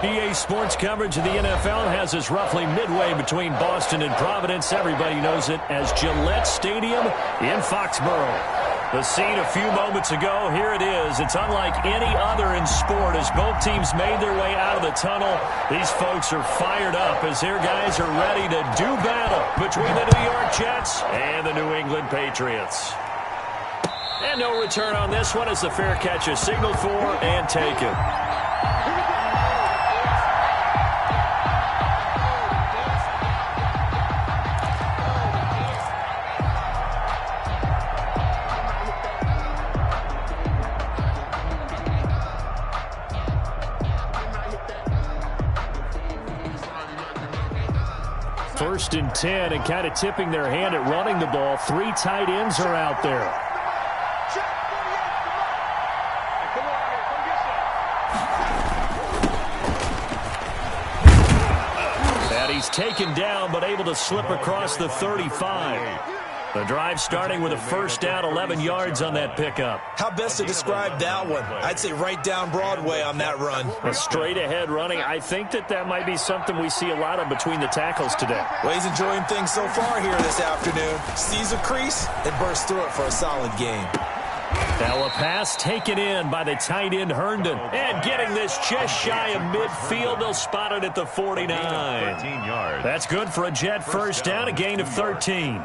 EA Sports coverage of the NFL has us roughly midway between Boston and Providence. Everybody knows it as Gillette Stadium in Foxborough. The scene a few moments ago, here it is. It's unlike any other in sport as both teams made their way out of the tunnel. These folks are fired up as their guys are ready to do battle between the New York Jets and the New England Patriots. And no return on this one as the fair catch is signaled for and taken. First and 10, and kind of tipping their hand at running the ball. Three tight ends are out there. And he's taken down, but able to slip across the 35. The drive starting with a first down, 11 yards on that pickup. How best to describe that one? I'd say right down Broadway on that run. A straight-ahead running. I think that might be something we see a lot of between the tackles today. Well, he's enjoying things so far here this afternoon. Sees a crease and bursts through it for a solid gain. Now a pass taken in by the tight end Herndon. And getting this just shy of midfield. They'll spot it at the 49. That's good for a Jet first down, a gain of 13.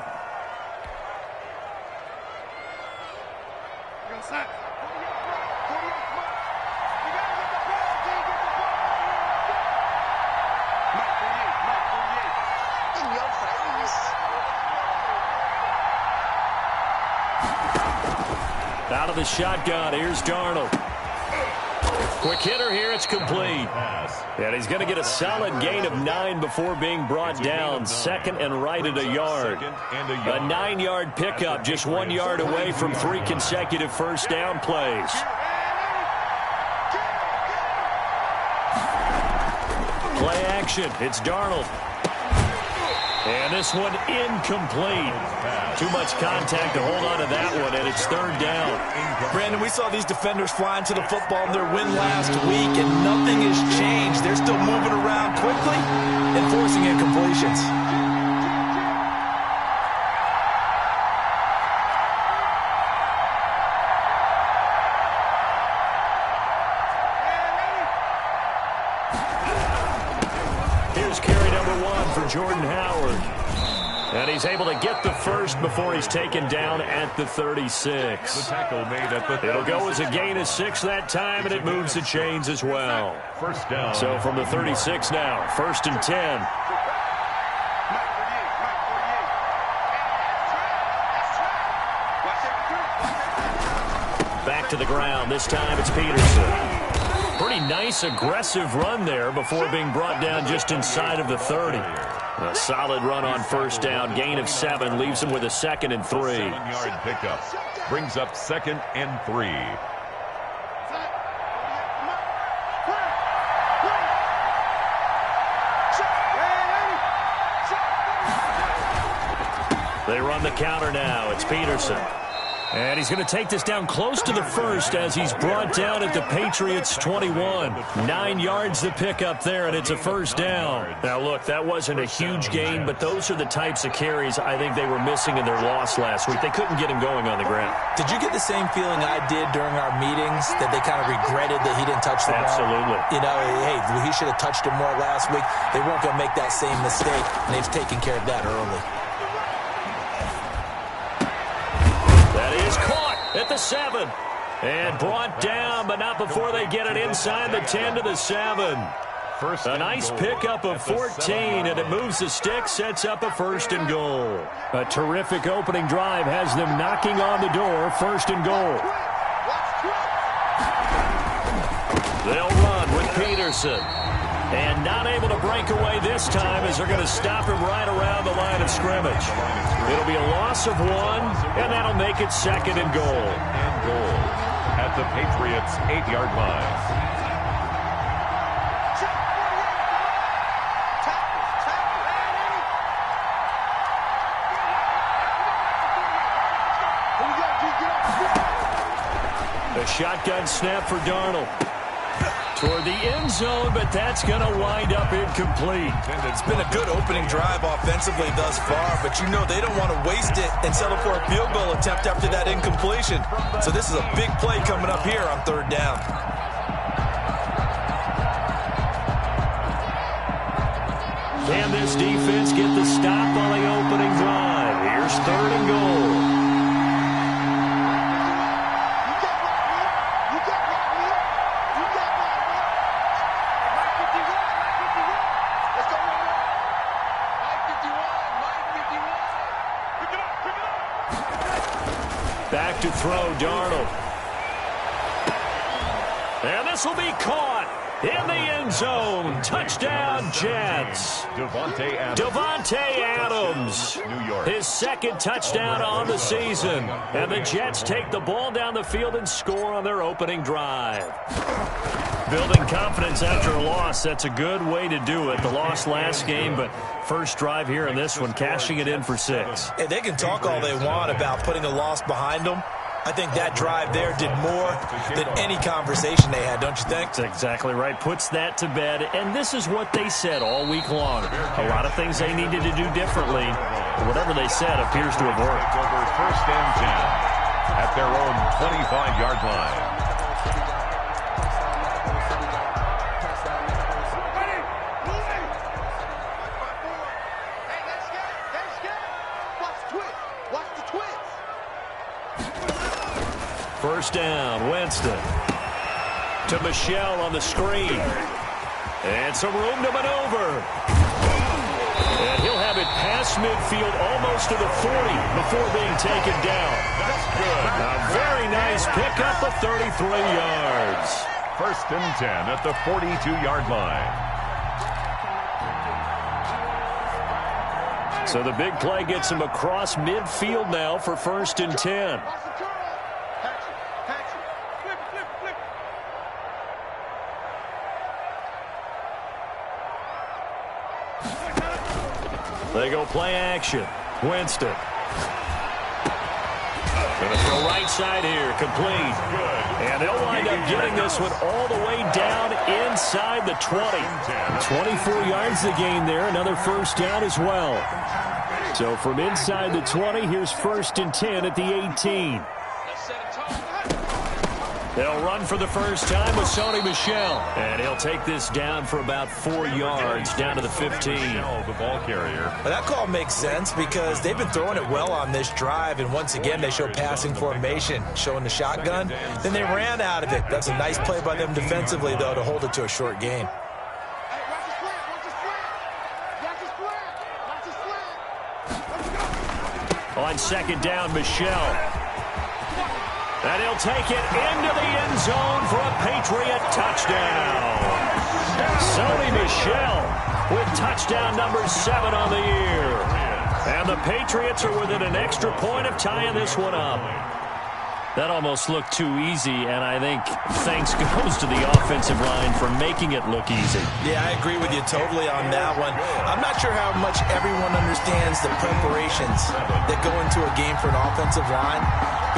Out of the shotgun, here's Darnold. Quick hitter here, it's complete. And he's going to get a solid gain of 9 before being brought down. Second and right at a yard. A 9-yard pickup, just 1 yard away from 3 consecutive first down plays. Play action, it's Darnold. And this one incomplete. Too much contact to hold on to that one, and it's third down. Brandon, we saw these defenders flying to the football in their win last week, and nothing has changed. They're still moving around quickly and forcing incompletions. Here's carry number 1 for Jordan Howard. And he's able to get the first before he's taken down at the 36. It'll go as a gain of 6 that time, and it moves the chains as well. First down. So from the 36 now, first and 10. Back to the ground. This time it's Peterson. Pretty nice, aggressive run there before being brought down just inside of the 30. A solid run on first down. Gain of 7 leaves him with a 2nd and 3. 7-yard pickup brings up 2nd and 3. They run the counter now. It's Peterson. And he's going to take this down close to the first as he's brought down at the Patriots' 21. 9 yards to pick up there, and it's a first down. Now, look, that wasn't a huge gain, but those are the types of carries I think they were missing in their loss last week. They couldn't get him going on the ground. Did you get the same feeling I did during our meetings, that they kind of regretted that he didn't touch the ball? Absolutely. You know, hey, he should have touched him more last week. They weren't going to make that same mistake, and they've taken care of that early. At the 7. And brought down, but not before they get it inside the 10 to the 7. A nice pickup of 14, and it moves the stick, sets up a first and goal. A terrific opening drive has them knocking on the door, first and goal. They'll run with Peterson. And not able to break away this time as they're going to stop him right around the line of scrimmage. It'll be a loss of 1, and that'll make it 2nd and goal. And goal at the Patriots' 8-yard line. The shotgun snap for Darnold. Toward the end zone, but that's going to wind up incomplete. It's been a good opening drive offensively thus far, but you know they don't want to waste it and settle for a field goal attempt after that incompletion. So this is a big play coming up here on third down. Can this defense get the stop on the opening drive? Here's third and goal. Back to throw, Darnold. And this will be caught in the end zone. Touchdown, Jets. Devontae Adams. New York. His second touchdown on the season. And the Jets take the ball down the field and score on their opening drive. Building confidence after a loss, that's a good way to do it. The loss last game, but first drive here in this one, cashing it in for 6. Hey, they can talk all they want about putting a loss behind them. I think that drive there did more than any conversation they had, don't you think? That's exactly right. Puts that to bed. And this is what they said all week long. A lot of things they needed to do differently. But whatever they said appears to have worked. Over first and 10 at their own 25-yard line. First down, Winston. To Michelle on the screen. And some room to maneuver. And he'll have it past midfield almost to the 40 before being taken down. That's good. A very nice pickup of 33 yards. First and 10 at the 42-yard line. So the big play gets him across midfield now for first and 10. They go play action. Winston. Going to throw right side here. Complete. And they'll wind up getting this one all the way down inside the 20. 24 yards the gain there. Another first down as well. So from inside the 20, here's first and 10 at the 18. They'll run for the first time with Sony Michel. And he'll take this down for about 4 yards, down to the 15. The ball carrier. Well, that call makes sense because they've been throwing it well on this drive, and once again they show passing formation, showing the shotgun. Then they ran out of it. That's a nice play by them defensively, though, to hold it to a short gain. On second down, Michel. And he'll take it into the end zone for a Patriot touchdown. Sony Michel with touchdown number 7 on the year. And the Patriots are within an extra point of tying this one up. That almost looked too easy, and I think thanks goes to the offensive line for making it look easy. Yeah, I agree with you totally on that one. I'm not sure how much everyone understands the preparations that go into a game for an offensive line,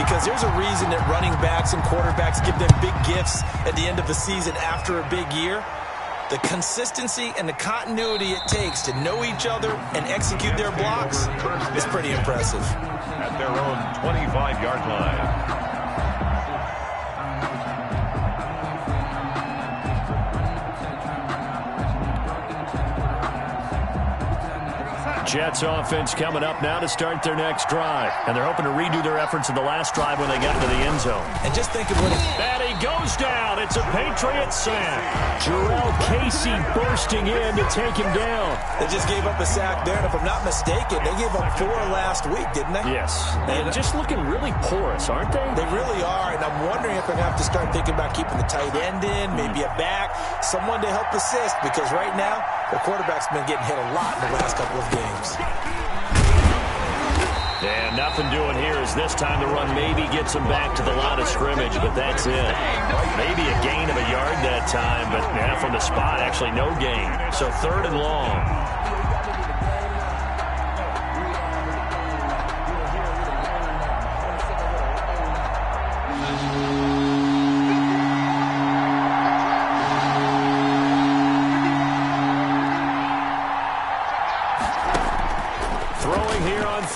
because there's a reason that running backs and quarterbacks give them big gifts at the end of the season after a big year. The consistency and the continuity it takes to know each other and execute their blocks is pretty impressive. At their own 25-yard line. Jets offense coming up now to start their next drive. And they're hoping to redo their efforts in the last drive when they got into the end zone. And just think of what And he goes down. It's a Patriot sack. Jarrell Casey bursting in to take him down. They just gave up a sack there, and if I'm not mistaken, they gave up 4 last week, didn't they? Yes. And just looking really porous, aren't they? They really are, and I'm wondering if they're going to have to start thinking about keeping the tight end in, maybe a back, someone to help assist, because right now, the quarterback's been getting hit a lot in the last couple of games. And nothing doing here as this time the run maybe gets him back to the line of scrimmage, but that's it. Maybe a gain of a yard that time, but from the spot, actually no gain. So third and long.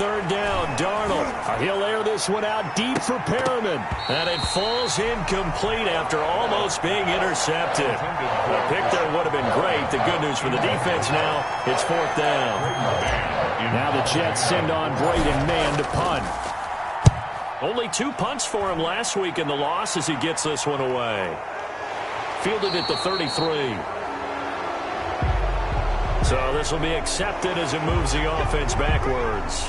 third down. Darnold. He'll air this one out deep for Perriman. And it falls incomplete after almost being intercepted. The pick there would have been great. The good news for the defense now, it's fourth down. Now the Jets send on Braden Mann to punt. Only 2 punts for him last week in the loss as he gets this one away. Fielded at the 33. So this will be accepted as it moves the offense backwards.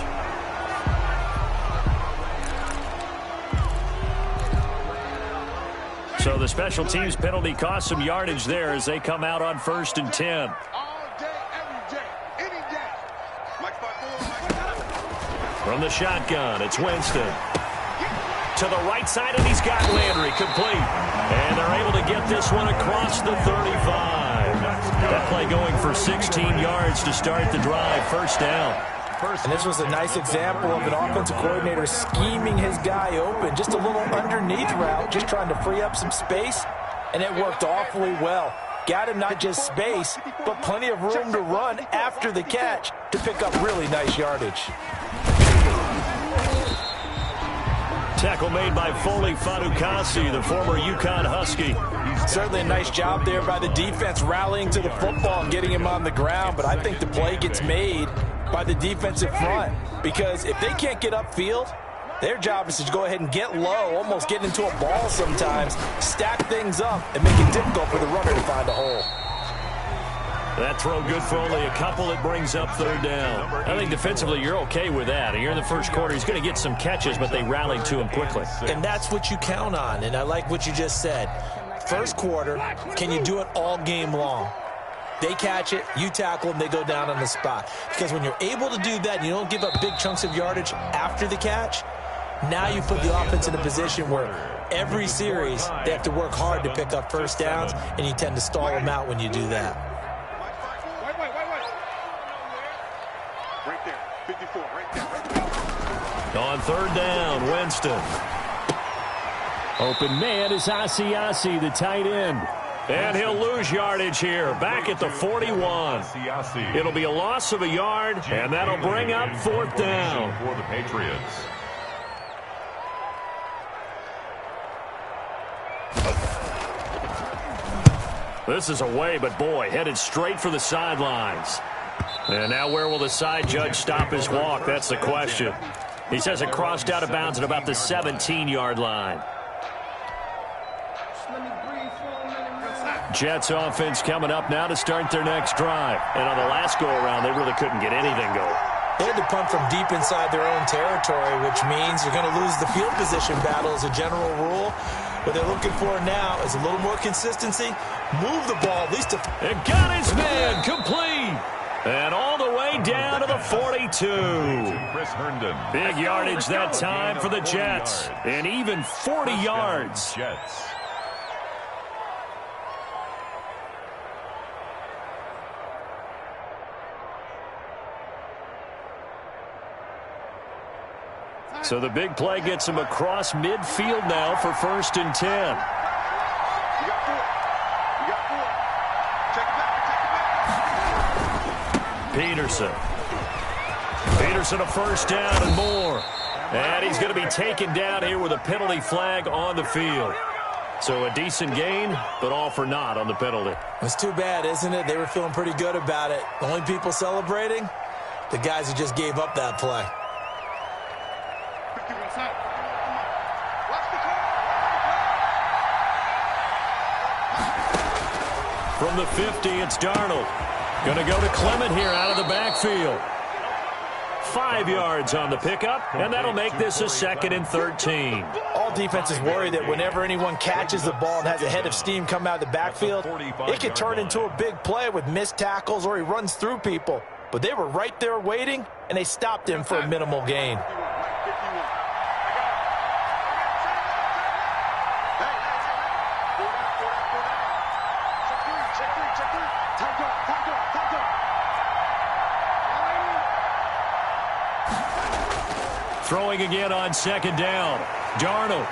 So the special teams penalty cost some yardage there as they come out on 1st and 10. From the shotgun, it's Winston. To the right side, and he's got Landry complete. And they're able to get this one across the 35. That play going for 16 yards to start the drive. First down. And this was a nice example of an offensive coordinator scheming his guy open. Just a little underneath route, just trying to free up some space. And it worked awfully well. Got him not just space, but plenty of room to run after the catch to pick up really nice yardage. Tackle made by Foley Fadukasi, the former UConn Husky. Certainly a nice job there by the defense rallying to the football and getting him on the ground, but I think the play gets made by the defensive front because if they can't get upfield, their job is to go ahead and get low, almost get into a ball sometimes, stack things up, and make it difficult for the runner to find a hole. That throw good for only a couple. It brings up third down. I think defensively you're okay with that. Here in the first quarter, he's going to get some catches, but they rallied to him quickly. And that's what you count on, and I like what you just said. First quarter, can you do it all game long? They catch it, you tackle them, they go down on the spot. Because when you're able to do that and you don't give up big chunks of yardage after the catch, now you put the offense in a position where every series they have to work hard to pick up first downs, and you tend to stall them out when you do that. On third down, Winston. Open man is Asiasi, the tight end. And he'll lose yardage here, back at the 41. It'll be a loss of a yard, and that'll bring up fourth down. For the Patriots. This is away, but boy, headed straight for the sidelines. And now where will the side judge stop his walk? That's the question. He says it crossed out of bounds at about the 17-yard line. Jets offense coming up now to start their next drive. And on the last go-around, they really couldn't get anything going. They had to punt from deep inside their own territory, which means you're going to lose the field position battle as a general rule. What they're looking for now is a little more consistency. Move the ball at least to... And got his man complete. And all the way down to the 42. Big yardage that time for the Jets. And even 40 yards. Jets. So the big play gets him across midfield now for 1st and 10. Peterson a first down and more. And he's going to be taken down here with a penalty flag on the field. So a decent gain, but all for naught on the penalty. It's too bad, isn't it? They were feeling pretty good about it. The only people celebrating, the guys who just gave up that play. From the 50, it's Darnold. Going to go to Clement here out of the backfield. 5 yards on the pickup, and that'll make this a 2nd and 13. All defenses worry that whenever anyone catches the ball and has a head of steam come out of the backfield, it could turn into a big play with missed tackles or he runs through people. But they were right there waiting, and they stopped him for a minimal gain. Throwing again on 2nd down. Darnold.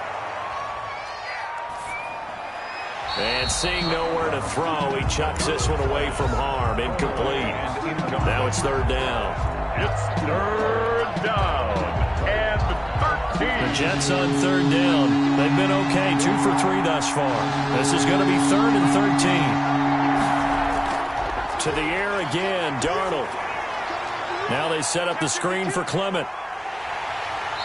And seeing nowhere to throw, he chucks this one away from harm. Incomplete. Now it's 3rd down. It's 3rd down and 13. The Jets on third down. They've been okay, 2 for 3 thus far. This is going to be 3rd and 13. To the air again, Darnold. Now they set up the screen for Clement.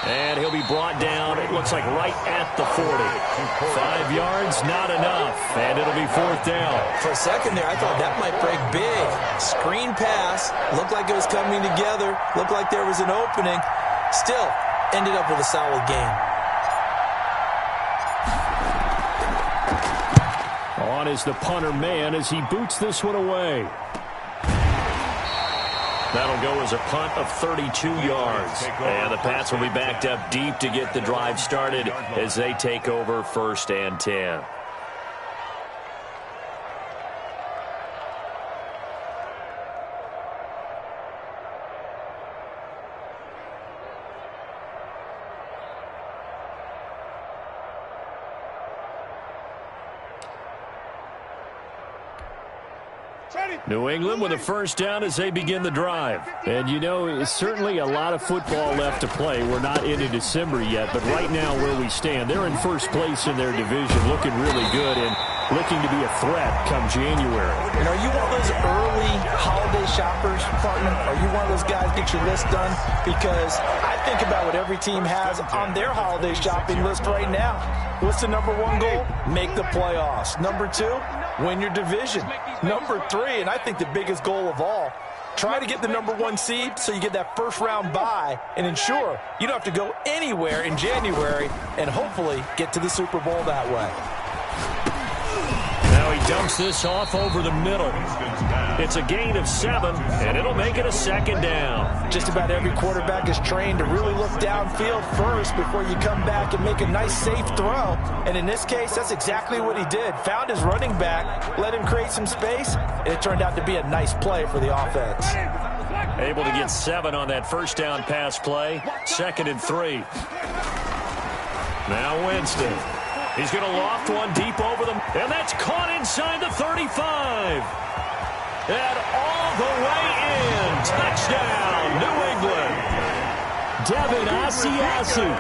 And he'll be brought down, it looks like right at the 40. 5 yards, not enough. And it'll be 4th down. For a second there, I thought that might break big. Screen pass. Looked like it was coming together. Looked like there was an opening. Still, ended up with a solid gain. On is the punter man as he boots this one away. That'll go as a punt of 32 yards. And the Pats will be backed up deep to get the drive started as they take over 1st and 10. New England with a 1st down as they begin the drive. And, you know, it's certainly a lot of football left to play. We're not into December yet, but right now where we stand, they're in 1st place in their division, looking really good and looking to be a threat come January. And are you one of those early holiday shoppers, partner? Are you one of those guys get your list done? Because I think about what every team has on their holiday shopping list right now. What's the number 1 goal? Make the playoffs. Number 2, win your division. Number 3, and I think the biggest goal of all, try to get the number 1 seed so you get that 1st round bye and ensure you don't have to go anywhere in January and hopefully get to the Super Bowl that way. Now he dumps this off over the middle. It's a gain of 7, and it'll make it a 2nd down. Just about every quarterback is trained to really look downfield first before you come back and make a nice, safe throw. And in this case, that's exactly what he did. Found his running back, let him create some space, and it turned out to be a nice play for the offense. Able to get 7 on that 1st down pass play. 2nd and 3. Now Winston. He's going to loft one deep over them, and that's caught inside the 35. And all the way in. Touchdown, New England. Devin Asiasi,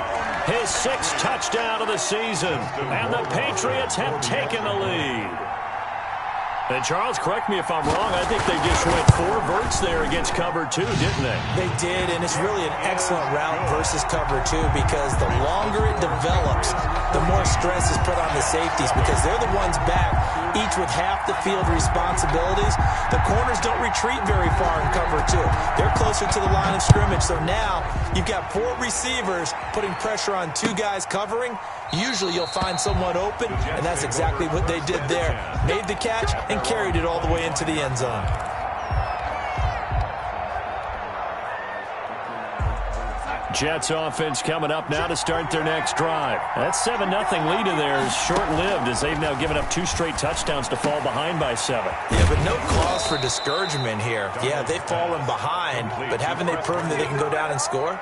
his 6th touchdown of the season. And the Patriots have taken the lead. And Charles, correct me if I'm wrong, I think they just went 4 verts there against cover 2, didn't they? They did, and it's really an excellent route versus cover 2 because the longer it develops, the more stress is put on the safeties because they're the ones back, each with half the field responsibilities. The corners don't retreat very far in cover 2. They're closer to the line of scrimmage, so now you've got 4 receivers putting pressure on 2 guys covering. Usually you'll find someone open, and that's exactly what they did there. Made the catch and carried it all the way into the end zone. Jets offense coming up now to start their next drive. That 7-0 lead of theirs is short-lived as they've now given up 2 straight touchdowns to fall behind by 7. Yeah, but no cause for discouragement here. Yeah, they've fallen behind, but haven't they proven that they can go down and score?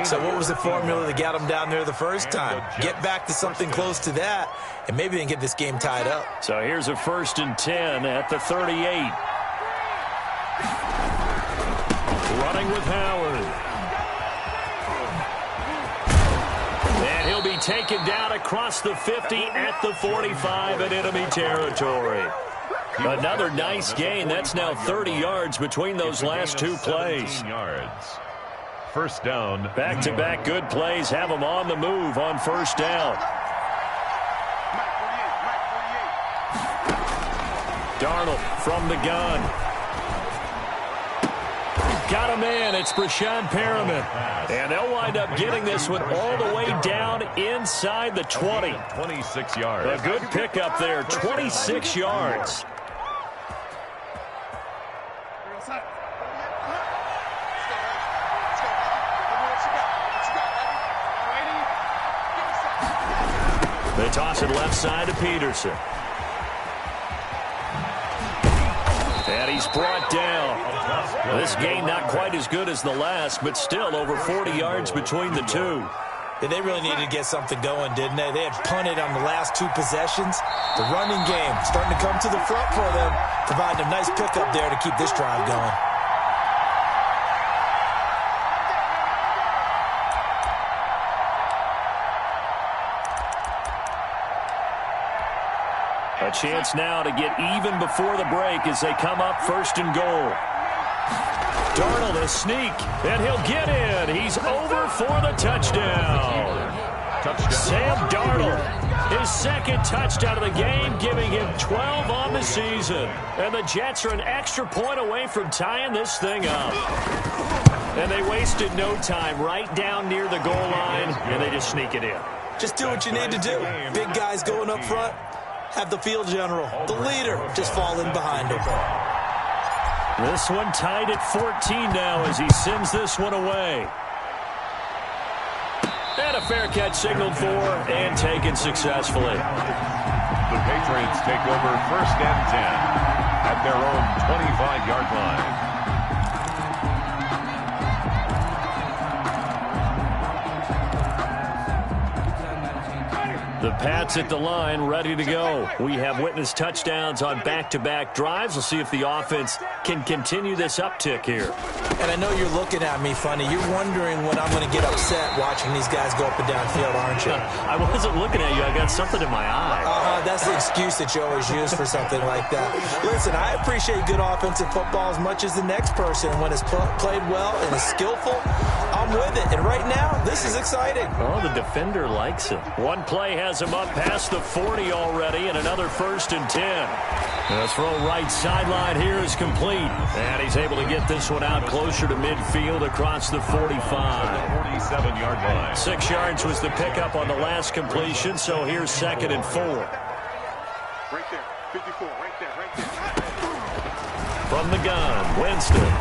So what was the formula that got them down there the first time? Get back to something close to that, and maybe they can get this game tied up. So here's a 1st and 10 at the 38. Running with Howard. And he'll be taken down across the 50 at the 45 in enemy territory. Another nice gain. That's now 30 yards between those last 2 plays. 1st down. Back-to-back good plays have them on the move on 1st down. Darnold from the gun. Got a man. It's Brashad Perriman. And they'll wind up getting this one all the way down inside the 20. 26 yards. A good pickup there. 26 yards. They toss it left side to Peterson. And he's brought down. This game not quite as good as the last, but still over 40 yards between the 2. Yeah, they really needed to get something going, didn't they? They had punted on the last 2 possessions. The running game starting to come to the front for them, providing a nice pickup there to keep this drive going. A chance now to get even before the break as they come up 1st and goal. Darnold a sneak, and he'll get in. He's over for the touchdown. Sam Darnold, his 2nd touchdown of the game, giving him 12 on the season. And the Jets are an extra point away from tying this thing up. And they wasted no time right down near the goal line, and they just sneak it in. Just do what you need to do. Big guys going up front, have the field general, the leader, just fall in behind him. This one tied at 14 now as he sends this one away. And a fair catch signaled for and taken successfully. The Patriots take over 1st and 10 at their own 25-yard line. The Pats at the line, ready to go. We have witnessed touchdowns on back-to-back drives. We'll see if the offense can continue this uptick here. And I know you're looking at me funny. You're wondering when I'm going to get upset watching these guys go up and down field, aren't you? I wasn't looking at you. I got something in my eye. That's the excuse that you always use for something like that. Listen, I appreciate good offensive football as much as the next person. When it's played well and is skillful, I'm with it. And right now, this is exciting. Oh, the defender likes it. One play has him up past the 40 already, and another 1st and 10. The throw right sideline here is complete. And he's able to get this one out closer to midfield across the 45. 47-yard line. 6 yards was the pickup on the last completion, so here's 2nd and 4. Right there, 54, right there. From the gun, Winston.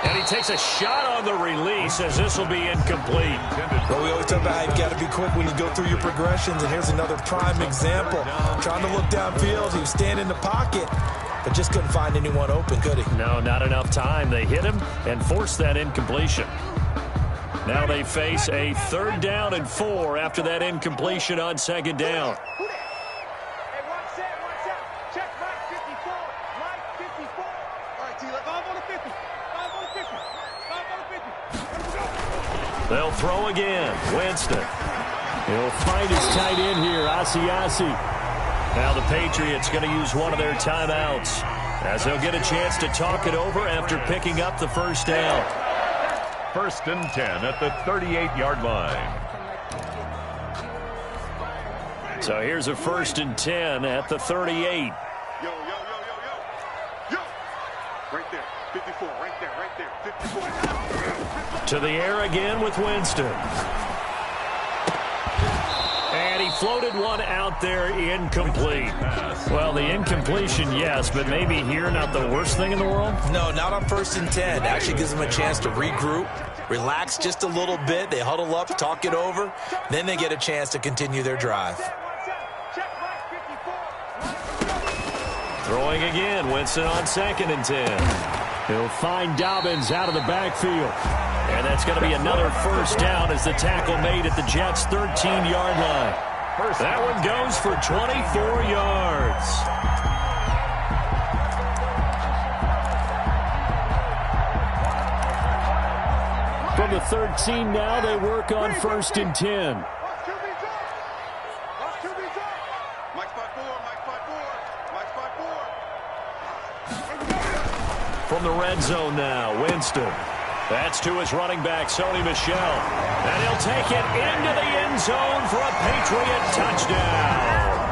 And he takes a shot on the release as this will be incomplete. Well, we always talk about how you've got to be quick when you go through your progressions, and here's another prime example. Trying to look downfield, he was standing in the pocket, but just couldn't find anyone open, could he? No, not enough time. They hit him and forced that incompletion. Now they face a 3rd down and 4 after that incompletion on 2nd down. They'll throw again. Winston. He'll find his tight end here, Asiasi. Now the Patriots going to use one of their timeouts as they'll get a chance to talk it over after picking up the 1st down. 1st and 10 at the 38-yard line. So here's a 1st and 10 at the 38. Yo. Right there, 54, right there, 54. To the air again with Winston. And he floated one out there, incomplete. Well, the incompletion, yes, but maybe here not the worst thing in the world? No, not on 1st and 10. Actually gives them a chance to regroup, relax just a little bit. They huddle up, talk it over. Then they get a chance to continue their drive. Throwing again, Winston on 2nd and 10. He'll find Dobbins out of the backfield. And that's going to be another 1st down as the tackle made at the Jets' 13-yard line. That one goes for 24 yards. From the 13 now, they work on 1st and 10. From the red zone now, Winston. That's to his running back, Sony Michel. And he'll take it into the end zone for a Patriot touchdown.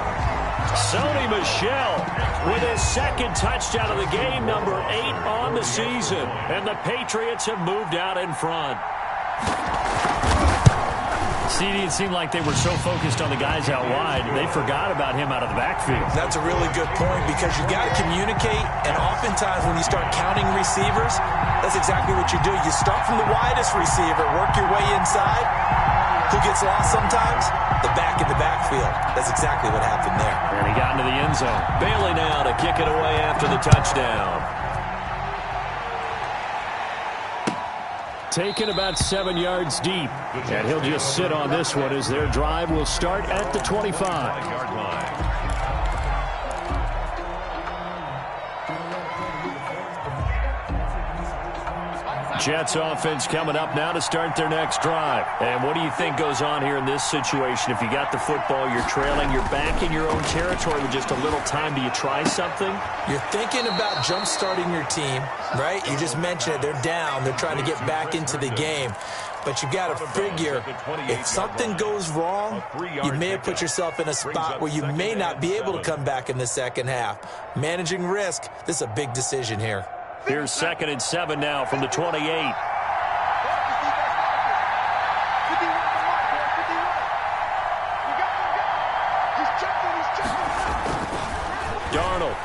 Sony Michel with his 2nd touchdown of the game, number 8 on the season. And the Patriots have moved out in front. CD, it seemed like they were so focused on the guys out wide, they forgot about him out of the backfield. That's a really good point because you got to communicate, and oftentimes when you start counting receivers, that's exactly what you do. You start from the widest receiver, work your way inside. Who gets lost sometimes? The back in the backfield. That's exactly what happened there. And he got into the end zone. Bailey now to kick it away after the touchdown. Taken about 7 yards deep. And he'll just sit on this one as their drive will start at the 25-yard line. Jets offense coming up now to start their next drive. And what do you think goes on here in this situation? If you got the football, you're trailing, you're back in your own territory with just a little time. Do you try something? You're thinking about jump-starting your team, right? You just mentioned it. They're down. They're trying to get back into the game. But you got to figure, if something goes wrong, you may have put yourself in a spot where you may not be able to come back in the second half. Managing risk, this is a big decision here. Here's 2nd and 7 now from the 28. Darnold.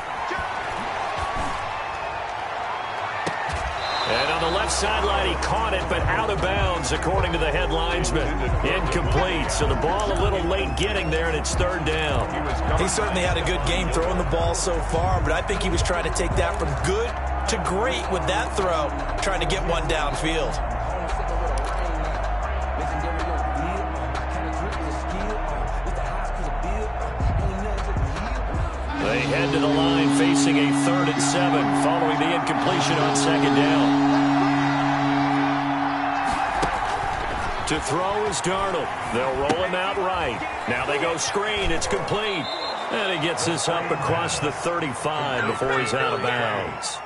And on the left sideline, he caught it, but out of bounds, according to the head linesman. Incomplete, so the ball a little late getting there, and it's 3rd down. He certainly had a good game throwing the ball so far, but I think he was trying to take that from good to great with that throw, trying to get one downfield. They head to the line facing a 3rd and 7 following the incompletion on 2nd down. To throw is Darnold. They'll roll him out right. Now they go screen. It's complete. And he gets this up across the 35 before he's out of bounds.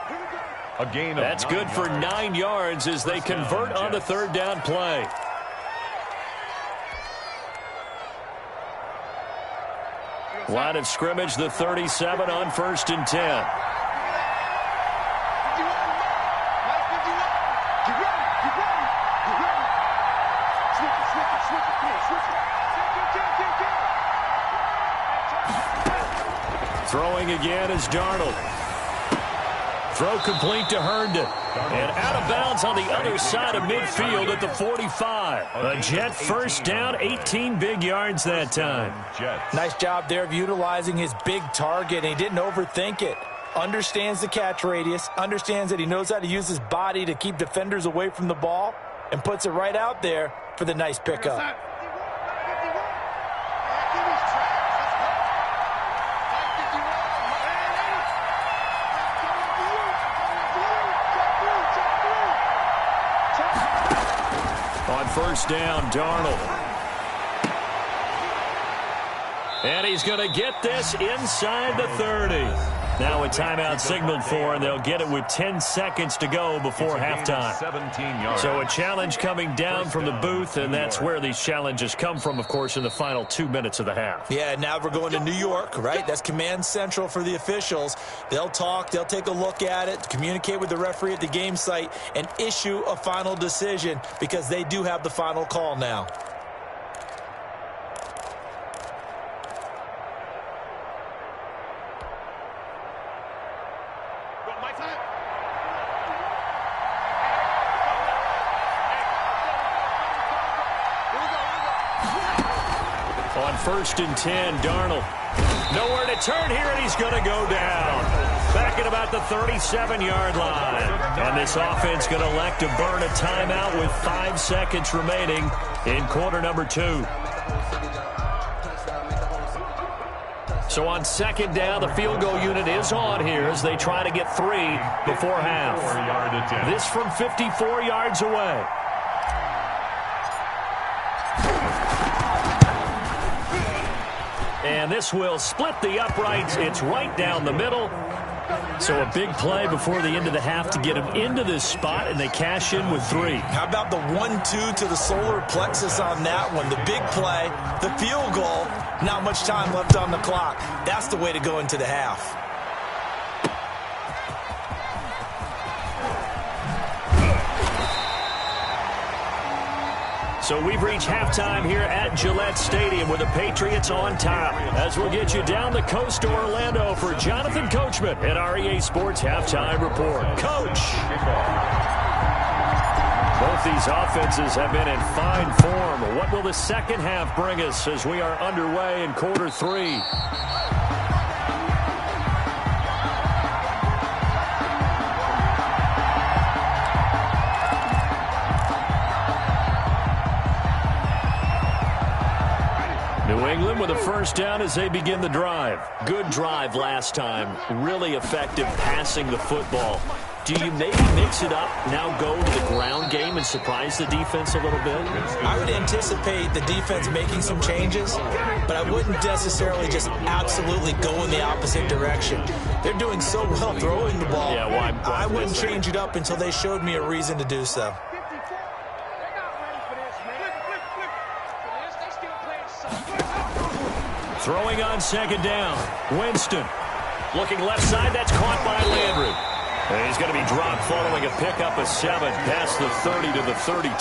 That's good for 9 yards as they convert on the 3rd down play. Line of scrimmage, the 37 on 1st and 10. Throwing again is Darnold. Throw complete to Herndon. And out of bounds on the other side of midfield at the 45. A Jet first down, 18 big yards that time. Nice job there of utilizing his big target, and he didn't overthink it. Understands the catch radius, understands that he knows how to use his body to keep defenders away from the ball, and puts it right out there for the nice pickup. On 1st down, Darnold. And he's going to get this inside the 30. Now a timeout signaled for, and they'll get it with 10 seconds to go before halftime. 17 yards. So a challenge coming down from the booth, and that's where these challenges come from, of course, in the final 2 minutes of the half. Yeah, now we're going to New York, right? That's command central for the officials. They'll talk, they'll take a look at it, communicate with the referee at the game site, and issue a final decision because they do have the final call now. On 1st and 10, Darnold. Nowhere to turn here, and he's going to go down. Back at about the 37-yard line. And this offense going to elect to burn a timeout with 5 seconds remaining in quarter number 2. So on 2nd down, the field goal unit is on here as they try to get 3 before half. This from 54 yards away. And this will split the uprights. It's right down the middle. So a big play before the end of the half to get him into this spot, and they cash in with 3. How about the 1-2 to the solar plexus on that one? The big play, the field goal, not much time left on the clock. That's the way to go into the half. So we've reached halftime here at Gillette Stadium with the Patriots on top. As we'll get you down the coast to Orlando for Jonathan Coachman at our EA Sports Halftime Report. Coach! Both these offenses have been in fine form. What will the second half bring us as we are underway in quarter 3? New England with a first down as they begin the drive. Good drive last time. Really effective passing the football. Do you maybe mix it up, now go to the ground game and surprise the defense a little bit? I would anticipate the defense making some changes, but I wouldn't necessarily just absolutely go in the opposite direction. They're doing so well throwing the ball. Yeah, why I wouldn't change it up until they showed me a reason to do so. Throwing on second down. Winston. Looking left side. That's caught by Landry. And he's going to be dropped following a pickup of 7 past the 30 to the 32.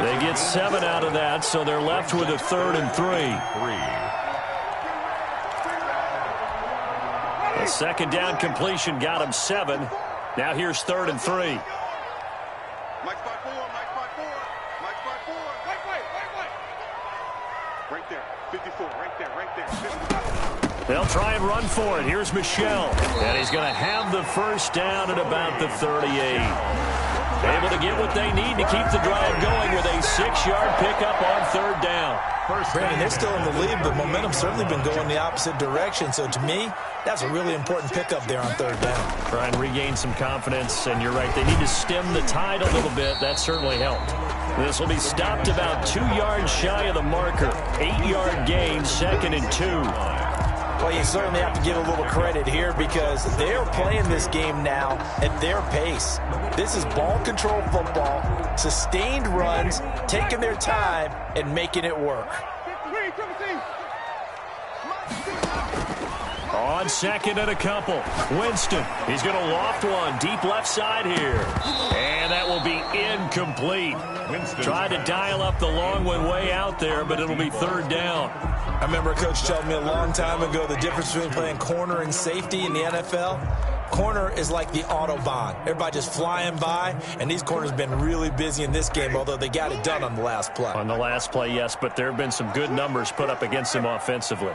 They get 7 out of that, so they're left with a 3rd and 3. A second down completion got him 7. Now here's 3rd and 3. Mike's by 4, Mike's by 4, Mike's by 4. Wait. Right there, 54, right there, right there. 54. They'll try and run for it. Here's Michelle. And he's going to have the first down at about the 38. Able to get what they need to keep the drive going with a 6-yard pickup on 3rd down. Brandon, they're still in the lead, but momentum's certainly been going the opposite direction. So to me, that's a really important pickup there on 3rd down. Try and regain some confidence, and you're right. They need to stem the tide a little bit. That certainly helped. This will be stopped about 2 yards shy of the marker. 8-yard gain, 2nd and 2. Well, you certainly have to give a little credit here because they're playing this game now at their pace. This is ball control football, sustained runs, taking their time, and making it work. On 2nd and a couple. Winston, he's going to loft one deep left side here. And that will be incomplete. Tried to dial up the long one way out there, but it'll be 3rd down. I remember a coach telling me a long time ago the difference between playing corner and safety in the NFL. Corner is like the Autobahn. Everybody just flying by, and these corners have been really busy in this game, although they got it done on the last play. On the last play, yes, but there have been some good numbers put up against them offensively.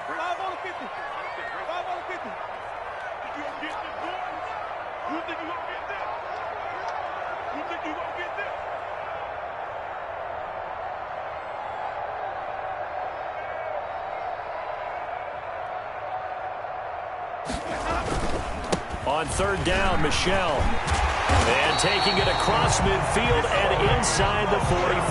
On 3rd down, Michelle. And taking it across midfield and inside the 45.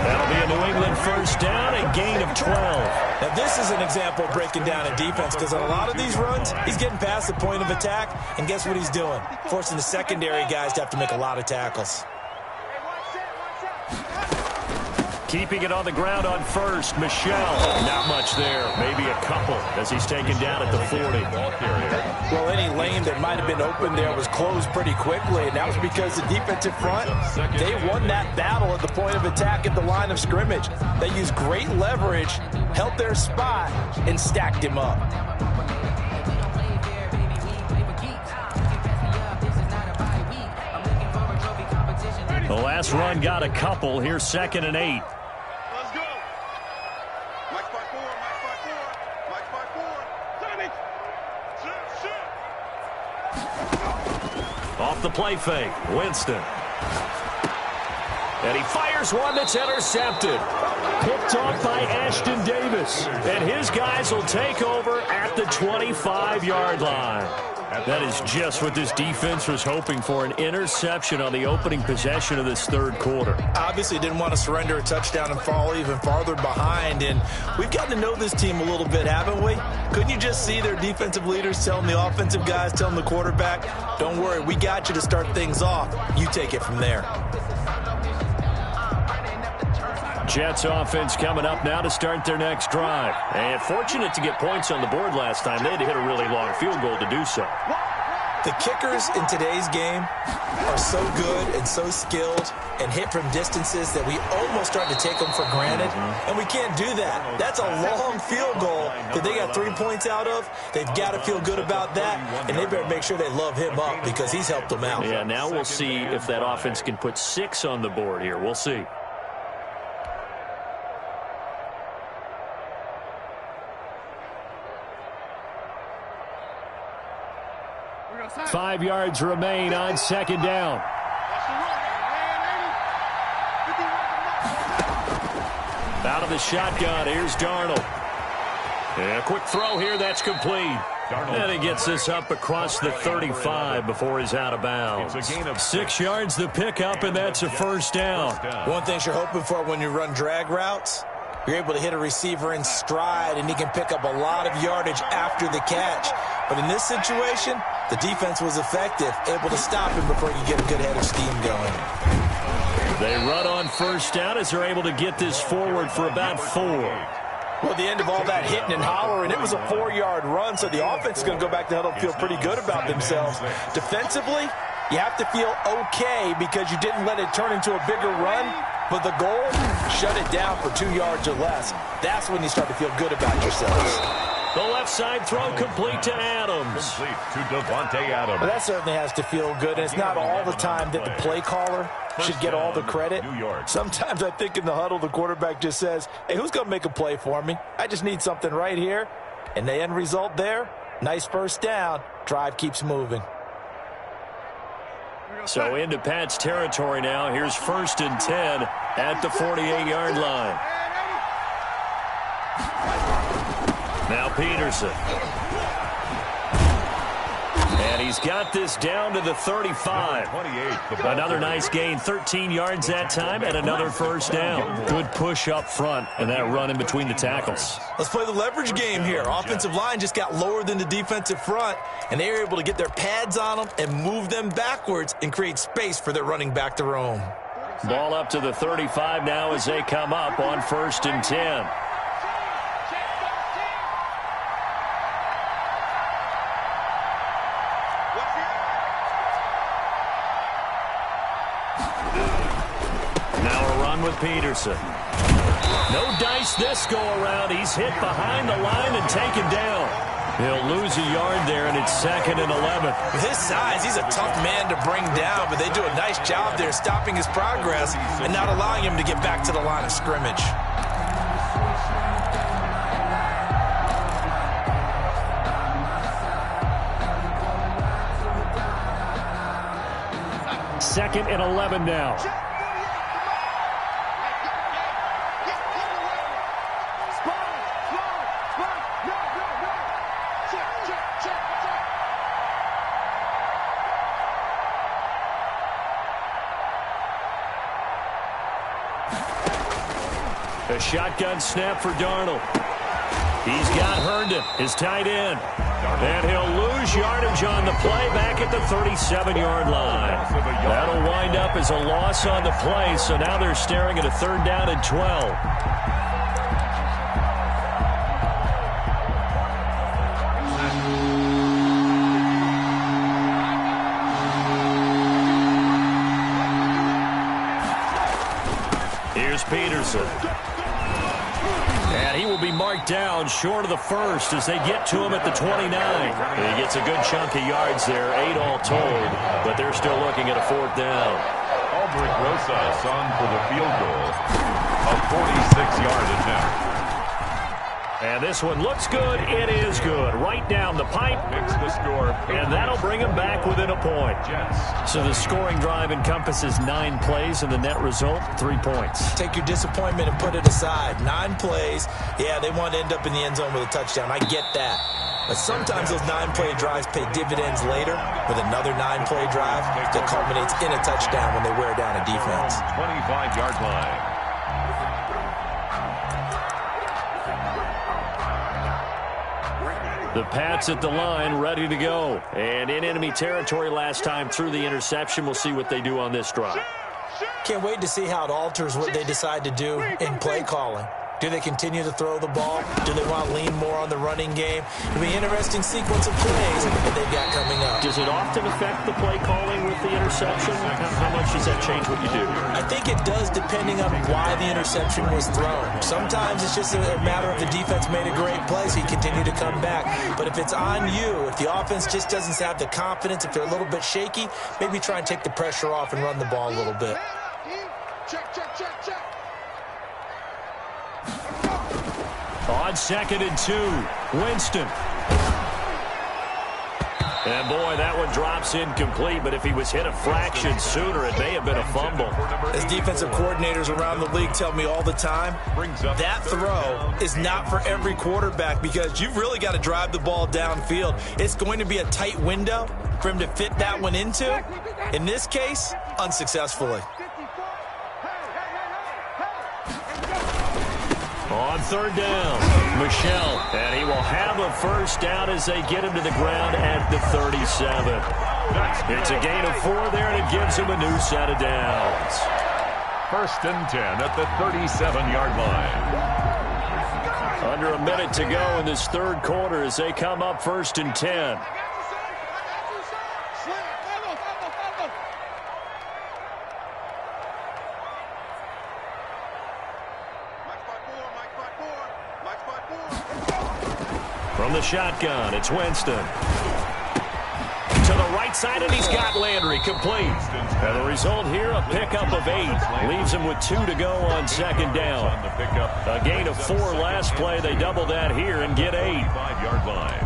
That'll be a New England first down, a gain of 12. Now, this is an example of breaking down a defense because on a lot of these runs, he's getting past the point of attack, and guess what he's doing? Forcing the secondary guys to have to make a lot of tackles. Keeping it on the ground on 1st, Michelle. Not much there, maybe a couple as he's taken down at the 40. Well, any lane that might have been open there was closed pretty quickly, and that was because the defensive front, they won that battle at the point of attack at the line of scrimmage. They used great leverage, held their spot, and stacked him up. The last run got a couple. Here's 2nd and 8. Let's go. Mike's by 4, Mike's by 4, Mike's by 4. Off the play fake, Winston. And he fires one that's intercepted. Picked off by Ashton Davis. And his guys will take over at the 25-yard line. That is just what this defense was hoping for, an interception on the opening possession of this 3rd quarter. Obviously didn't want to surrender a touchdown and fall even farther behind, and we've gotten to know this team a little bit, haven't we? Couldn't you just see their defensive leaders telling the offensive guys, telling the quarterback, don't worry, we got you to start things off. You take it from there. Jets offense coming up now to start their next drive. And fortunate to get points on the board last time. They had to hit a really long field goal to do so. The kickers in today's game are so good and so skilled and hit from distances that we almost start to take them for granted. And we can't do that. That's a long field goal that they got 3 points out of. They've got to feel good about that, and they better make sure they love him up because he's helped them out. Yeah, now we'll see if that offense can put 6 on the board here. We'll see. 5 yards remain on 2nd down. Out of the shotgun, here's Darnold. And a quick throw here, that's complete. And he gets this up across the 35 before he's out of bounds. It's a gain of 6 yards the pickup, and that's a first down. One thing you're hoping for when you run drag routes, you're able to hit a receiver in stride, and he can pick up a lot of yardage after the catch. But in this situation, the defense was effective, able to stop him before he could get a good head of steam going. They run on first down as they're able to get this forward for about 4. Well, at the end of all that hitting and hollering, it was a 4-yard run, so the offense is going to go back to huddle and feel pretty good about themselves. Defensively, you have to feel okay because you didn't let it turn into a bigger run, but the goal, shut it down for 2 yards or less. That's when you start to feel good about yourselves. The left side throw complete to Adams. Complete to Devontae Adams. Well, that certainly has to feel good, and it's not all the time that the play caller should get all the credit. Sometimes I think in the huddle, the quarterback just says, hey, who's going to make a play for me? I just need something right here. And the end result there, nice first down. Drive keeps moving. So into Pat's territory now. Here's 1st and 10 at the 48-yard line. Now Peterson. And he's got this down to the 35. Another nice gain, 13 yards that time, and another first down. Good push up front, and that run in between the tackles. Let's play the leverage game here. Offensive line just got lower than the defensive front, and they were able to get their pads on them and move them backwards and create space for their running back to roam. Ball up to the 35 now as they come up on 1st and 10. With Peterson. No dice this go around. He's hit behind the line and taken down. He'll lose a yard there, and it's 2nd and 11. With his size, he's a tough man to bring down, but they do a nice job there stopping his progress and not allowing him to get back to the line of scrimmage. Second and 11 now. A shotgun snap for Darnold. He's got Herndon, his tight end. And he'll lose yardage on the play back at the 37-yard line. That'll wind up as a loss on the play, so now they're staring at a 3rd down and 12. Here's Peterson. And he will be marked down short of the 1st as they get to him at the 29. He gets a good chunk of yards there, 8 all told, but they're still looking at a 4th down. Albert Rosas on for the field goal. A 46-yard attempt. And this one looks good. It is good. Right down the pipe. Makes the score. And that'll bring him back within a point. Jets. So the scoring drive encompasses 9 plays, and the net result, 3 points. Take your disappointment and put it aside. 9 plays. Yeah, they want to end up in the end zone with a touchdown. I get that. But sometimes those 9-play drives pay dividends later with another 9-play drive that culminates in a touchdown when they wear down a defense. 25-yard line. The Pats at the line, ready to go. And in enemy territory last time through the interception. We'll see what they do on this drive. Can't wait to see how it alters what they decide to do in play calling. Do they continue to throw the ball? Do they want to lean more on the running game? It'll be an interesting sequence of plays that they've got coming up. Does it often affect the play calling with the interception? How much does that change what you do? I think it does depending on why the interception was thrown. Sometimes it's just a matter of the defense made a great play, so you continue to come back. But if it's on you, if the offense just doesn't have the confidence, if they're a little bit shaky, maybe try and take the pressure off and run the ball a little bit. Check, check, check, check. On 2nd and 2, Winston. And, boy, that one drops incomplete, but if he was hit a fraction sooner, it may have been a fumble. As defensive coordinators around the league tell me all the time, that throw is not for every quarterback because you've really got to drive the ball downfield. It's going to be a tight window for him to fit that one into. In this case, unsuccessfully. On third down, Michel, and he will have a first down as they get him to the ground at the 37. It's a gain of 4 there, and it gives him a new set of downs. 1st and 10 at the 37-yard line. Under a minute to go in this third quarter as they come up 1st and 10. From the shotgun, it's Winston. To the right side, and he's got Landry complete. And the result here, a pickup of 8. Leaves him with 2 to go on 2nd down. A gain of 4 last play. They double that here and get 8. 5-yard line.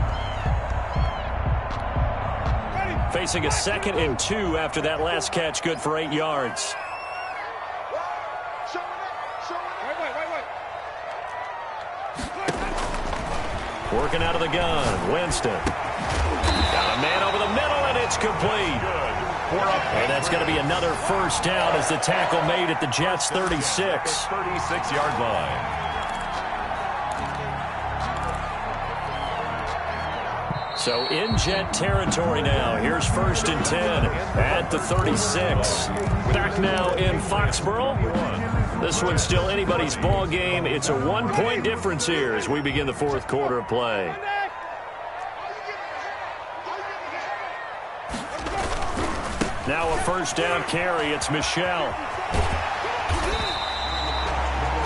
Facing a 2nd and 2 after that last catch, good for 8 yards. Working out of the gun, Winston. Got a man over the middle, and it's complete. And that's going to be another first down as the tackle made at the Jets' 36. 36-yard line. So in Jet territory now. Here's 1st and 10 at the 36. Back now in Foxborough. This one's still anybody's ball game. It's a 1-point difference here as we begin the 4th quarter of play. Now a first down carry. It's Michel.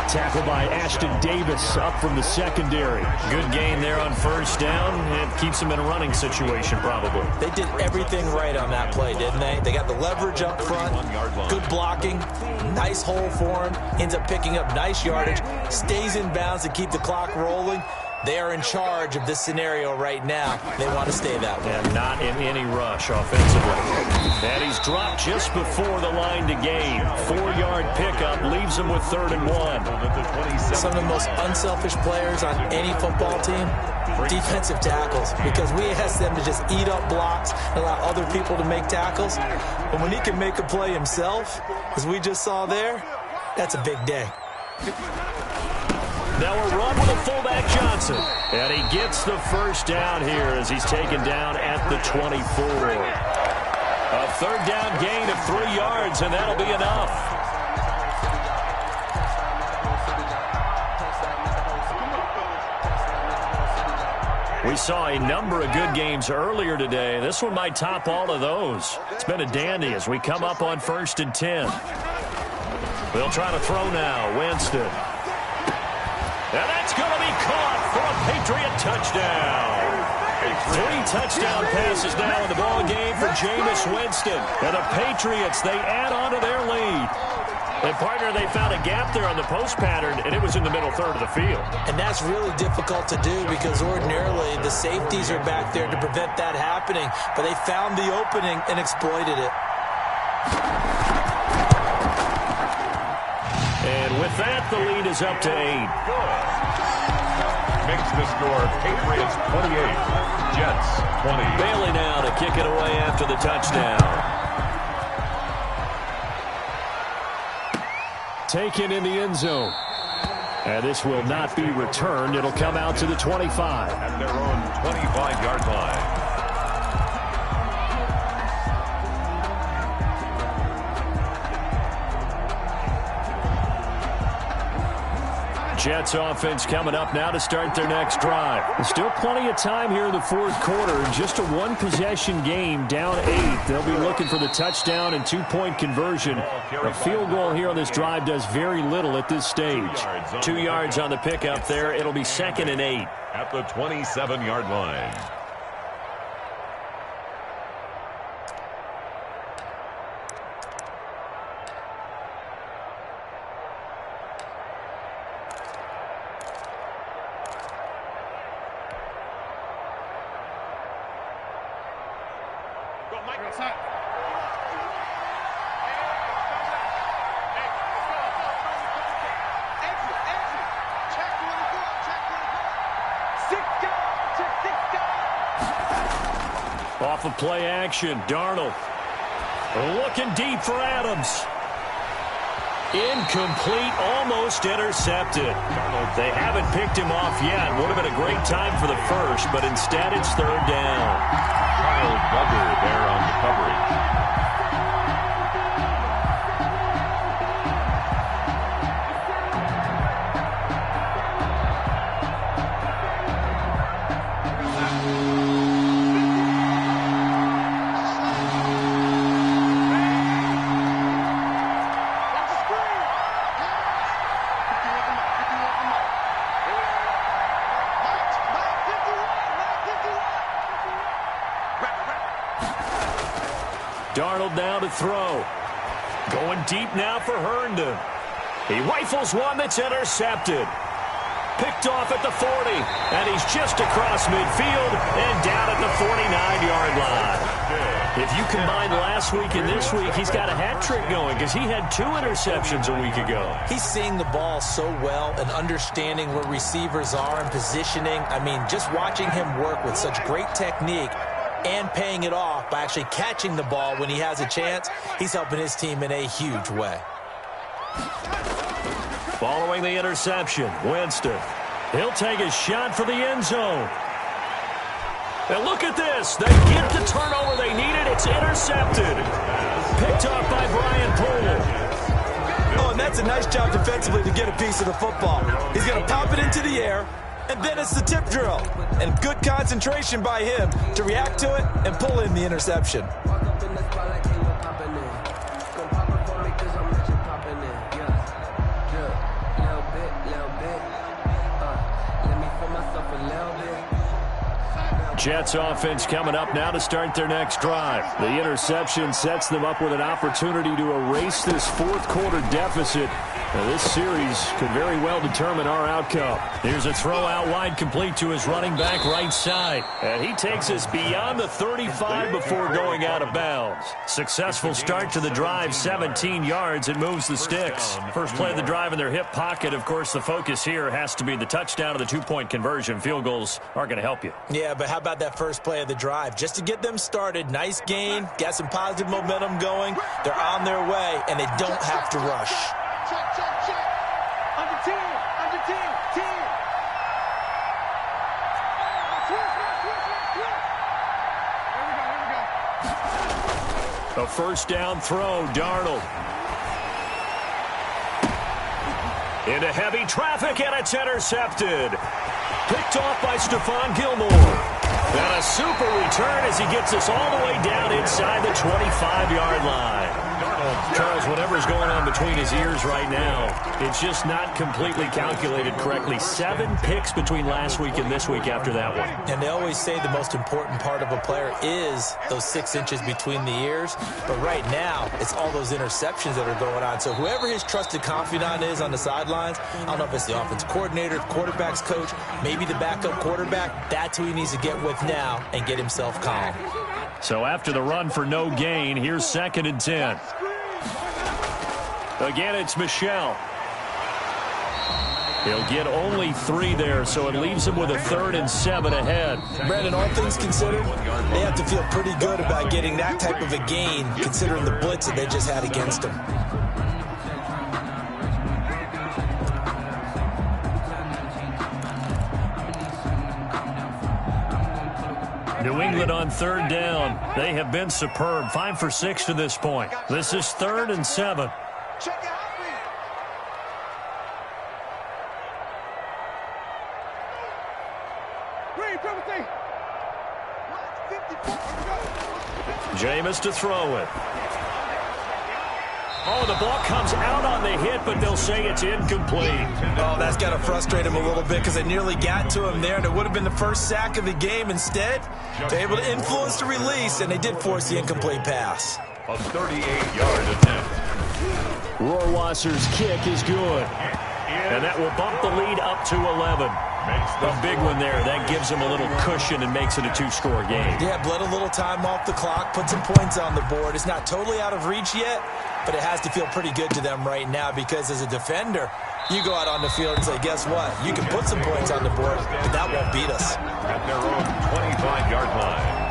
Tackled by Ashton Davis up from the secondary. Good gain there on first down. It keeps them in a running situation probably. They did everything right on that play, didn't they? They got the leverage up front, good blocking, nice hole for him, ends up picking up nice yardage, stays in bounds to keep the clock rolling. They are in charge of this scenario right now. They want to stay that way. And not in any rush offensively. And he's dropped just before the line to gain. 4-yard pickup leaves him with 3rd and 1. Some of the most unselfish players on any football team, defensive tackles, because we ask them to just eat up blocks and allow other people to make tackles. But when he can make a play himself, as we just saw there, that's a big day. Now a run with a fullback Johnson. And he gets the first down here as he's taken down at the 24. A 3rd down gain of 3 yards, and that'll be enough. We saw a number of good games earlier today. This one might top all of those. It's been a dandy as we come up on 1st and 10. They'll try to throw now. Winston. And that's going to be caught for a Patriot touchdown. 3 touchdown passes now in the ball game for Jameis Winston. And the Patriots, they add on to their lead. And, partner, they found a gap there on the post pattern, and it was in the middle third of the field. And that's really difficult to do because ordinarily the safeties are back there to prevent that happening. But they found the opening and exploited it. And with that, the lead is up to 8. Makes the score Patriots 28, Jets 20. Bailey now to kick it away after the touchdown. Taken in the end zone. And this will not be returned. It'll come out to the 25. At their own 25-yard line. Jets offense coming up now to start their next drive. There's still plenty of time here in the 4th quarter. Just a 1-possession game, down 8. They'll be looking for the touchdown and 2-point conversion. A field goal here on this drive does very little at this stage. 2 yards on the pickup there. It'll be 2nd and 8. At the 27-yard line. Off of play action, Darnold looking deep for Adams. Incomplete, almost intercepted. They haven't picked him off yet. Would have been a great time for the first, but instead it's third down. Kyle Duggar there on the coverage. Darnold now to throw. Going deep now for Herndon. He rifles one that's intercepted. Picked off at the 40. And he's just across midfield and down at the 49-yard line. If you combine last week and this week, he's got a hat trick going because he had 2 interceptions a week ago. He's seeing the ball so well and understanding where receivers are and positioning. I mean, just watching him work with such great technique and paying it off by actually catching the ball when he has a chance, he's helping his team in a huge way. Following the interception, Winston. He'll take a shot for the end zone. And look at this. They get the turnover they needed. It's intercepted. Picked off by Brian Poole. Oh, and that's a nice job defensively to get a piece of the football. He's going to pop it into the air, and then it's the tip drill. And good concentration by him to react to it and pull in the interception. Jets offense coming up now to start their next drive. The interception sets them up with an opportunity to erase this fourth quarter deficit. Now, this series could very well determine our outcome. Here's a throw out wide complete to his running back right side. And he takes us beyond the 35 before going out of bounds. Successful start to the drive, 17 yards. It moves the sticks. First play of the drive in their hip pocket. Of course, the focus here has to be the touchdown of the two-point conversion. Field goals aren't going to help you. Yeah, but how about that first play of the drive? Just to get them started, nice gain, got some positive momentum going. They're on their way, and they don't have to rush. Check, check, check. Under 10, under 10, 10. Here we go. A first down throw, Darnold. Into heavy traffic, and it's intercepted. Picked off by Stephon Gilmore. And a super return as he gets us all the way down inside the 25-yard line. Charles, whatever's going on between his ears right now, it's just not completely calculated correctly. 7 picks between last week and this week after that one. And they always say the most important part of a player is those 6 inches between the ears. But right now, it's all those interceptions that are going on. So whoever his trusted confidant is on the sidelines, I don't know if it's the offense coordinator, quarterback's coach, maybe the backup quarterback, that's who he needs to get with now and get himself calm. So after the run for no gain, here's 2nd and 10. Again, it's Michel. He'll get only 3 there, so it leaves him with a 3rd and 7 ahead. Brandon, all things considered, they have to feel pretty good about getting that type of a gain, considering the blitz that they just had against them. New England on 3rd down. They have been superb. 5 for 6 to this point. This is 3rd and 7. Check it out. Green, penalty. 54. Jameis to throw it. Oh, the ball comes out on the hit, but they'll say it's incomplete. Oh, that's got to frustrate him a little bit because they nearly got to him there, and it would have been the first sack of the game. Instead, they're able to influence the release, and they did force the incomplete pass. A 38-yard attempt. Rohrwasser's kick is good. And that will bump the lead up to 11. A big one there. That gives them a little cushion and makes it a two-score game. Yeah, bled a little time off the clock, put some points on the board. It's not totally out of reach yet, but it has to feel pretty good to them right now because as a defender, you go out on the field and say, guess what? You can put some points on the board, but that won't beat us. At their own 25-yard line.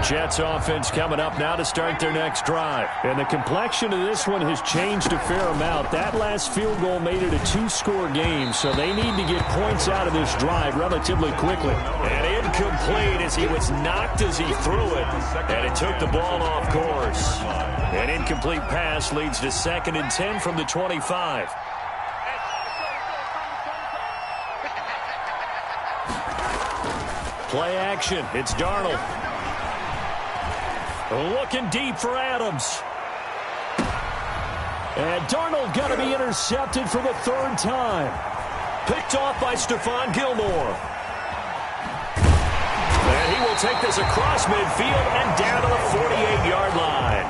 Jets offense coming up now to start their next drive. And the complexion of this one has changed a fair amount. That last field goal made it a two-score game, so they need to get points out of this drive relatively quickly. And incomplete as he was knocked as he threw it. And it took the ball off course. An incomplete pass leads to 2nd and 10 from the 25. Play action. It's Darnold. Looking deep for Adams. And Darnold going to be intercepted for the 3rd time. Picked off by Stephon Gilmore. And he will take this across midfield and down to the 48-yard line.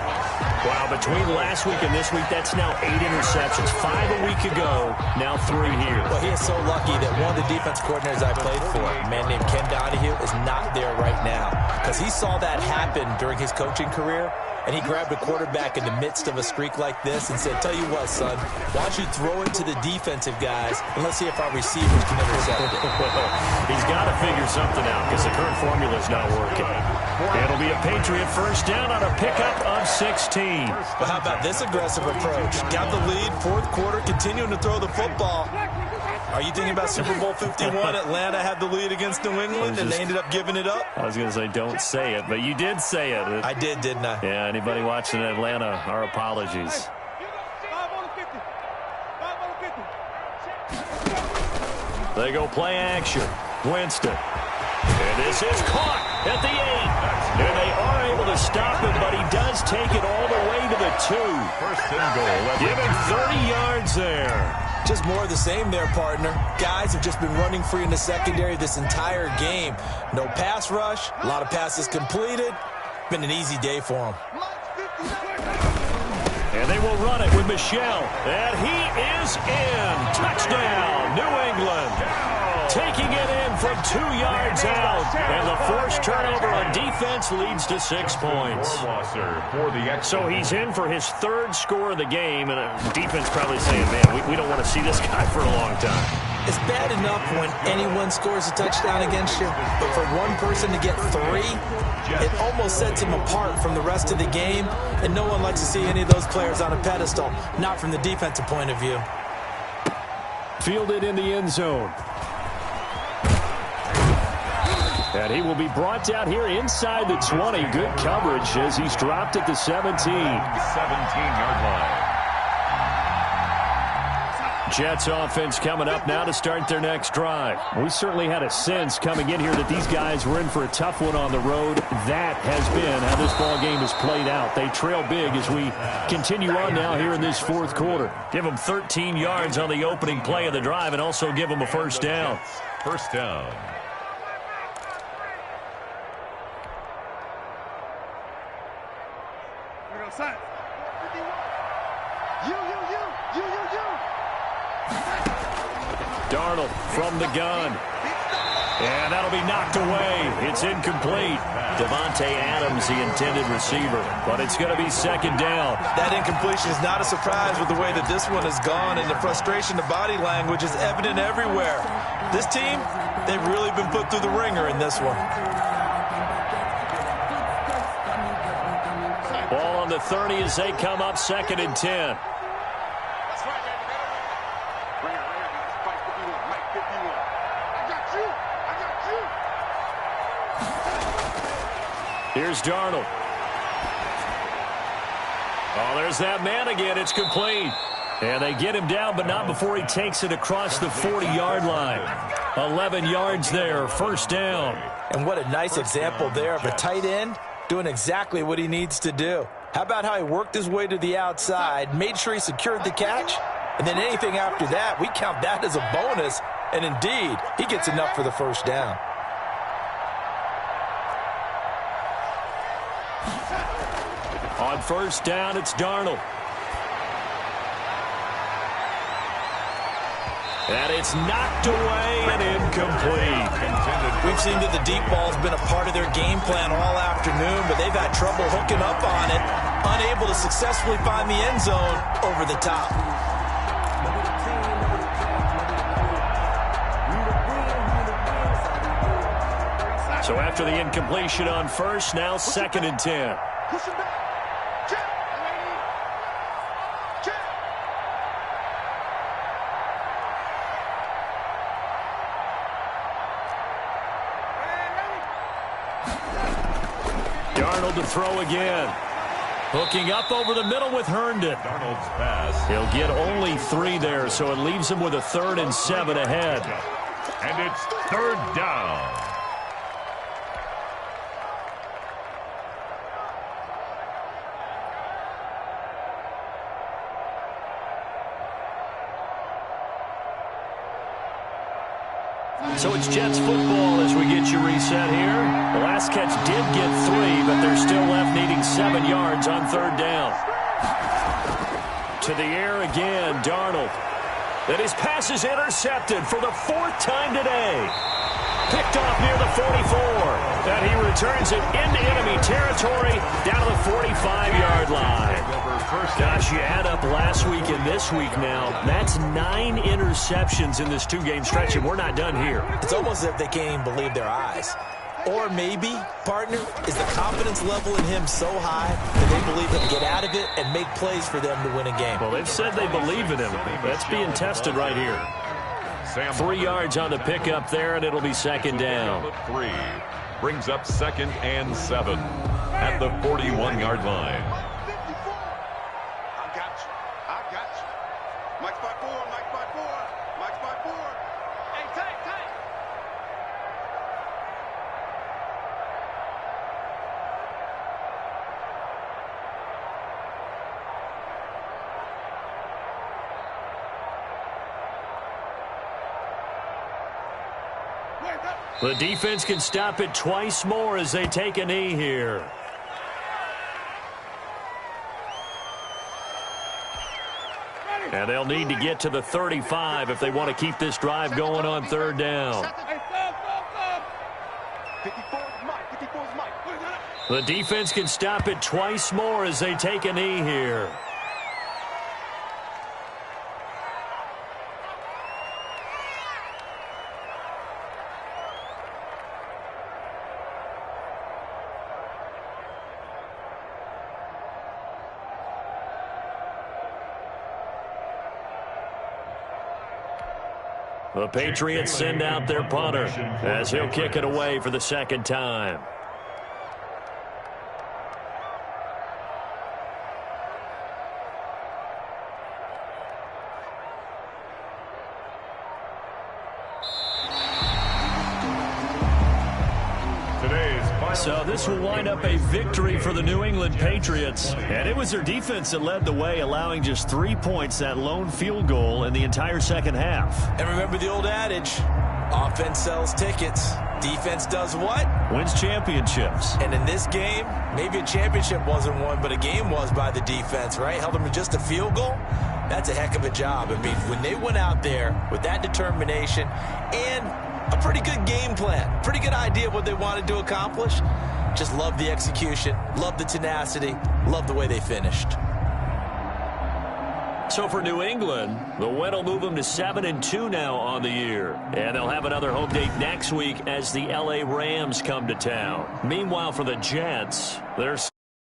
Wow, between last week and this week, that's now 8 interceptions. 5 a week ago, now 3 here. Well, he is so lucky that one of the defense coordinators I played for, a man named Ken Donahue, is not there right now. Because he saw that happen during his coaching career, and he grabbed a quarterback in the midst of a streak like this and said, tell you what, son, why don't you throw it to the defensive guys, and let's see if our receivers can intercept it. He's got to figure something out because the current formula is not working. It'll be a Patriot first down on a pickup of 16. Well, how about this aggressive approach? Got the lead, 4th quarter, continuing to throw the football. Are you thinking about Super Bowl 51? Atlanta had the lead against New England, and they ended up giving it up? I was going to say, don't say it, but you did say it. I did, didn't I? Yeah, anybody watching Atlanta, our apologies. They go play action. Winston. And this is caught at the 8. And they are able to stop him, but he does take it all the way to the 2. First and goal. Give him 30 yards there. Just more of the same there, partner. Guys have just been running free in the secondary this entire game. No pass rush, a lot of passes completed. Been an easy day for them. And they will run it with Michel. And he is in. Touchdown, New England. Taking it in from 2 yards out. And the forced turnover on defense leads to 6 points. So he's in for his 3rd score of the game. And defense probably saying, man, we don't want to see this guy for a long time. It's bad enough when anyone scores a touchdown against you. But for one person to get 3, it almost sets him apart from the rest of the game. And no one likes to see any of those players on a pedestal. Not from the defensive point of view. Fielded in the end zone. And he will be brought down here inside the 20. Good coverage as he's dropped at the 17. 17-yard line. Jets offense coming up now to start their next drive. We certainly had a sense coming in here that these guys were in for a tough one on the road. That has been how this ball game has played out. They trail big as we continue on now here in this 4th quarter. Give them 13 yards on the opening play of the drive and also give them a first down. First down. Darnold from the gun. And that'll be knocked away. It's incomplete. Devontae Adams, the intended receiver. But it's going to be 2nd down. That incompletion is not a surprise with the way that this one has gone. And the frustration, the body language is evident everywhere. This team, they've really been put through the ringer in this one. Ball on the 30 as they come up 2nd and 10. Here's Darnold. Oh, there's that man again. It's complete. And they get him down, but not before he takes it across the 40-yard line. 11 yards there, first down. And what a nice example there of a tight end doing exactly what he needs to do. How about how he worked his way to the outside, made sure he secured the catch, and then anything after that, we count that as a bonus. And indeed, he gets enough for the first down. On first down, it's Darnold. And it's knocked away and incomplete. We've seen that the deep ball's been a part of their game plan all afternoon, but they've had trouble hooking up on it, unable to successfully find the end zone over the top. So after the incompletion on first, now 2nd and 10. Push him back. Check. Check. Darnold to throw again. Hooking up over the middle with Herndon. Darnold's pass. He'll get only 3 there, so it leaves him with a 3rd and 7 ahead. And it's 3rd down. So it's Jets football as we get you reset here. The last catch did get 3, but they're still left needing 7 yards on 3rd down. To the air again, Darnold. And his pass is intercepted for the 4th time today. Picked off near the 44. And he returns it into enemy territory down to the 45-yard line. Gosh, you add up last week and this week now. That's 9 interceptions in this 2-game stretch, and we're not done here. It's almost as if they can't even believe their eyes. Or maybe, partner, is the confidence level in him so high that they believe he'll get out of it and make plays for them to win a game. Well, they've said they believe in him. That's being tested right here. 3 yards on the pickup there, and it'll be 2nd down. 3 brings up 2nd and 7 at the 41-yard line. I got you. Mike's by 4. Mike's by 4. Mike's by 4. Hey, tight. The defense can stop it twice more as they take a knee here. And they'll need to get to the 35 if they want to keep this drive going on 3rd down. The defense can stop it twice more as they take a knee here. The Patriots send out their punter as he'll kick it away for the 2nd time. So this will wind up a victory for the New England Patriots. And it was their defense that led the way, allowing just 3 points, that lone field goal in the entire 2nd half. And remember the old adage, offense sells tickets. Defense does what? Wins championships. And in this game, maybe a championship wasn't won, but a game was by the defense, right? Held them to just a field goal. That's a heck of a job. I mean, when they went out there with that determination and a pretty good game plan, pretty good idea of what they wanted to accomplish, just love the execution, love the tenacity, love the way they finished. So for New England, the win will move them to 7-2 now on the year. And they'll have another home date next week as the LA Rams come to town. Meanwhile, for the Jets, they're